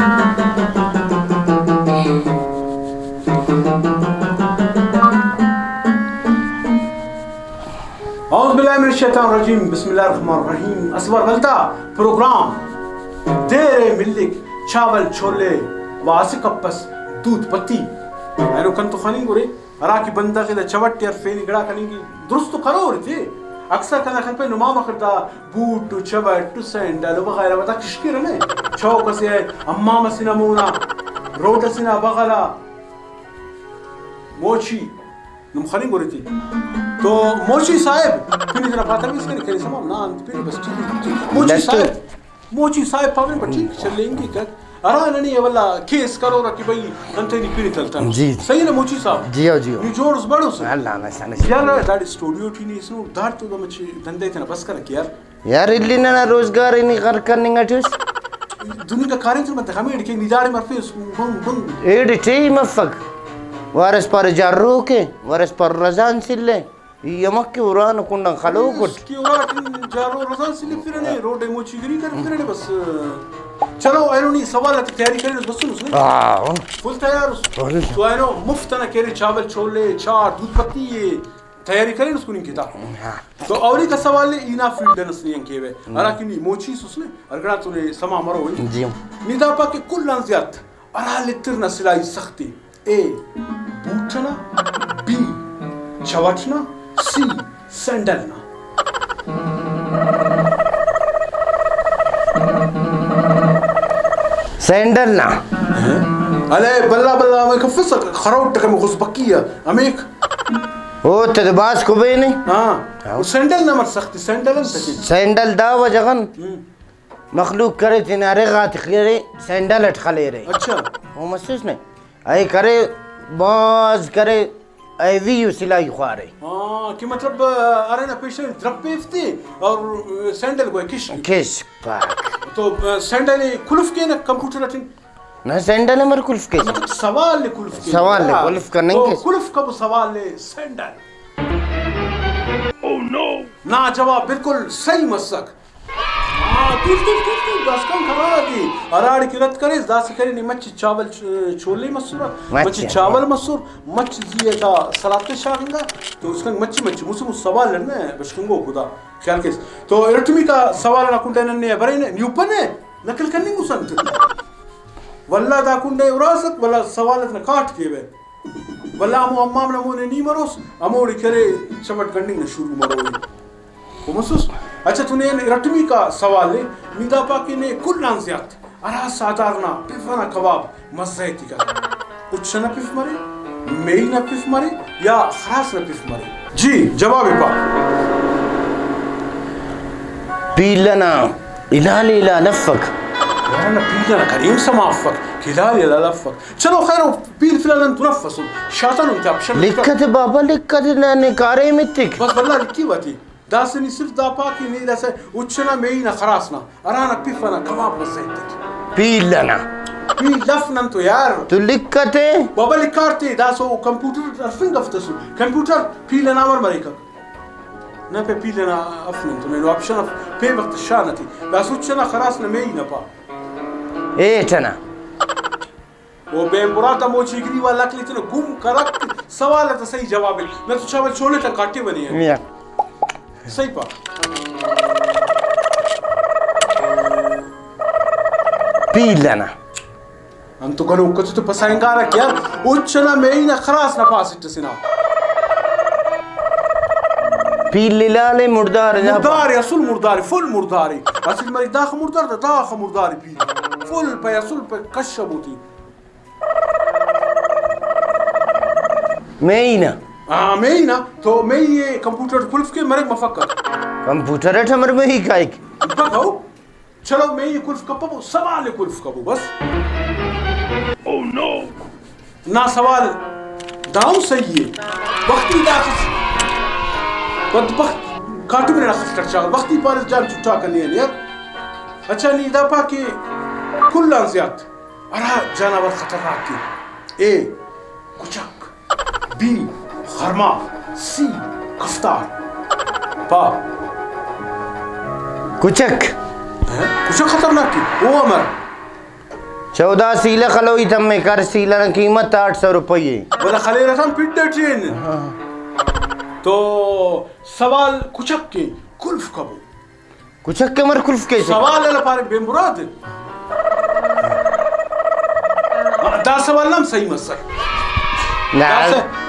اعوذ باللہ من الشیطان الرجیم بسم اللہ الرحمن الرحیم اسور غلطہ پروگرام دیرے ملک چاول چھولے واسی کپس دودھ پتی اینو کنتو خانی گورے اراکی بندہ کے دا چوٹ یار فینی گڑا کنی گی درست تو کرو رہی تھے اکثر کنا خل پہ نمام کرتا بوٹ تو چوٹ تو سینڈل وغیرہ بتا کشکی رہنے چوک سے امام سینا مونا روڈ سینا بغلا موچی نم خانی گوری تھی تو موچی صاحب پھر اتنا پاتا بھی اس کے لئے سمام نا پھر بس ٹھیک موچی صاحب پاوین پر ٹھیک چل لیں گی کیا ارا نہیں ہے واللہ کیس کرو رہا کہ بھئی انتے نہیں پیری تلتا جی صحیح نا موچی صاحب جیو جیو یہ جوڑ اس بڑھو سے اللہ نسانس یار داڑی اسٹوڈیو تھی نہیں اسنو دار تو دا مچھی دندے تھے نا بس کرک یار اللي نا روزگار اني غركني غاتوس دنیا کا کارن سے مت ہمیں کہ نجاڑے مرفی بن بن ايدي تي مفق وارس پر جاروكي وارس پر رزان سله يمكي وران كنا خلوقت کی وران جارو رزان سلی پھرنے روڈ موچی گری کر پھرنے بس چلو اینو نہیں سوالات تیاری کریں بس سنو فل تیار تو اینو مفت نہ کرے چاول چھولے چار دودھ پتی یہ تیاری کریں اس کو نہیں کتا تو اولی کا سوال ہے اینا فیلڈ نسلین کے وے اراکنی موچی سسنے ارگڑا تو نے سما مرو ہوئی جی نیدا پا کے کلن زیادت ارا لتر نسلائی سختی اے بوٹنا بی چوٹنا سی سینڈلنا سینڈلنا علي بلا بلا ما يكفصك خروتك مغزبكية أميك هو تدباس كوبيني وسندل نمر سختي سندل انت سندل دا وجغن مخلوق کرے تنارے غات خیرے سینڈل اٹھلے رہے اچھا وہ محسوس نہیں اے کرے باز کرے اے ویو سلائی خوارے کہ مطلب ارنا پیشنٹ درپ پیفتی اور سینڈل کو کش پاک تو سینڈل کلف کے نا کمپیوٹر اٹھن نا سینڈل مر کلف کے مطلب سوال لے کلف کے سوال لے کلف کرنے کے کلف کب سوال لے سینڈل او نو نا جواب بالکل صحیح مسک داس کم خبر دی اراڑ کی رت کرے داس کرے نی مچ چاول چھولے مسور مچ چاول مسور مچ زیے دا سلات شاگنگا تو اس کا مچ مسو سوال لنے بشکنگو خدا خیال کیس تو ارتمی کا سوال نہ کنڈن نے برے نیوپن نقل کرنے کو سنت والله دا کنڈے وراسک والله سوالت نہ کاٹ کے وے والله مو امام نمو نے نی مروس اموڑی کرے چمٹ گنڈنگ نہ شروع مرو وہ محسوس اچھا تو نے رٹمی کا سوال ہے نیدا پاکی نے کل نانزیات ارا سادارنا پیفانا کباب مزیتی کا کچھ نہ پیف مرے میئی نہ پیف مرے یا خاص نہ پیف مرے جی جواب پا پیلنا الالي لا لفك انا پیلنا کریم سمافك كلالي لا لفك چلو خير پیل فلان تنفسوا شاطن انت ابشر لکت بابا لکت نکارے متک بس والله لکی باتی داسنی صرف دا پاکی نہیں داسے اچھنا میئی نہ خراسنا ارانا پیفنا کباب مزیتی پیلنا پیل لفنا تو یار تو لکتے بابا لکارتی داسو کمپیوٹر ارفن گفتسو کمپیوٹر پیلنا مر مریکا نا پہ پیلنا افنن تو نینو اپشن اف پہ وقت شانتی داسو اچھنا خراسنا میئی نہ پا ایٹنا وہ بے براتا موچی گری والا لکلی تینا گم کرک سوالتا صحیح جواب ہے میں تو چاول چھوڑے تا کاٹے بنی ہے صحیح پا پیلنا انتو کنو کچھ تو پسائنگارا کیا اچھنا میئی نہ خراس نہ پاسٹ سنا پیل لالے مردار مرداری اصل مرداری فل مرداری اصل مری داخ مردار دا داخ مرداری پیل فل پا اصل پا کشب ہوتی میئی نا میئی نا تو میئی یہ کمپیوٹر کلف کے مرک مفکر کمپیوٹر ہے ہمر میئی کائک بگاو چلو میئی کلف کپبو سوال کلف کبو بس او نو نا سوال داؤ صحیح ہے وقتی داخل بدبخت کاٹو میں نخص کر چاہا وقتی پارس جان چھٹا کرنی ہے نیت اچھا نیدہ پا کہ کل انزیات ارہا جانور خطرناک کی اے کچک بی خرما سی کفتار پا کچک کچک خطرناک کی او امر 14 سیلہ خلوئی تم میں کر سیلہ قیمت 800 روپیے بلا خلی رسم پیٹ ڈیٹین تو سوال کچھک کے کلف کبو کچھک کے مر کلف کیسے سوال اللہ پارے بے مراد دا سوال نام صحیح مسئلہ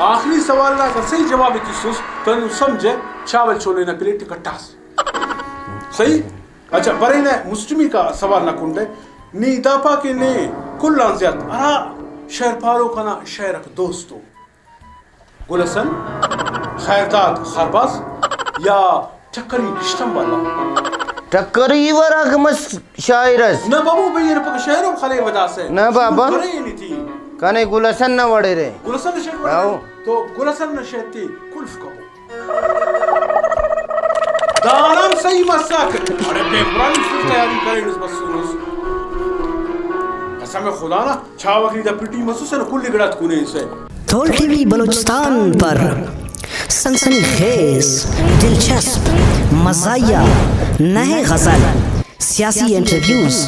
آخری سوال نا صحیح جواب تیسوس تو انہوں سمجھے چاول چھولے نا پلیٹ کٹاس صحیح اچھا برے نے مسلمی کا سوال نہ کنڈے نی دا پاکے نے کل لانزیات ارہا شہر پارو کنا شہرک دوستو گلسن خیرداد خرباز یا ٹکری کشتم والا ٹکری ورہ مس شاعرس نہ بابو بھئی رپک شہروں خلے ودا سے نہ بابا برے نہیں تھی کنے گلسن نہ وڑے رہے گلسن نشہت وڑے تو گلسن نشہت تھی کلف کبو دارم صحیح مساک ارے بے قرآن سے تیاری کریں اس بسونس قسم خدا نا چھا وقتی دا پٹی مسو سے کلی گڑات کونے اسے تھول ٹی وی بلوچستان پر سنسنی خیز دلچسپ مزاحیہ نئے غزل سیاسی انٹرویوز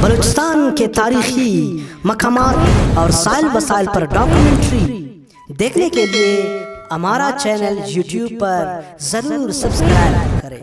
بلوچستان کے تاریخی مقامات اور سائل وسائل پر ڈاکومنٹری دیکھنے کے لیے ہمارا چینل یوٹیوب پر ضرور سبسکرائب کریں.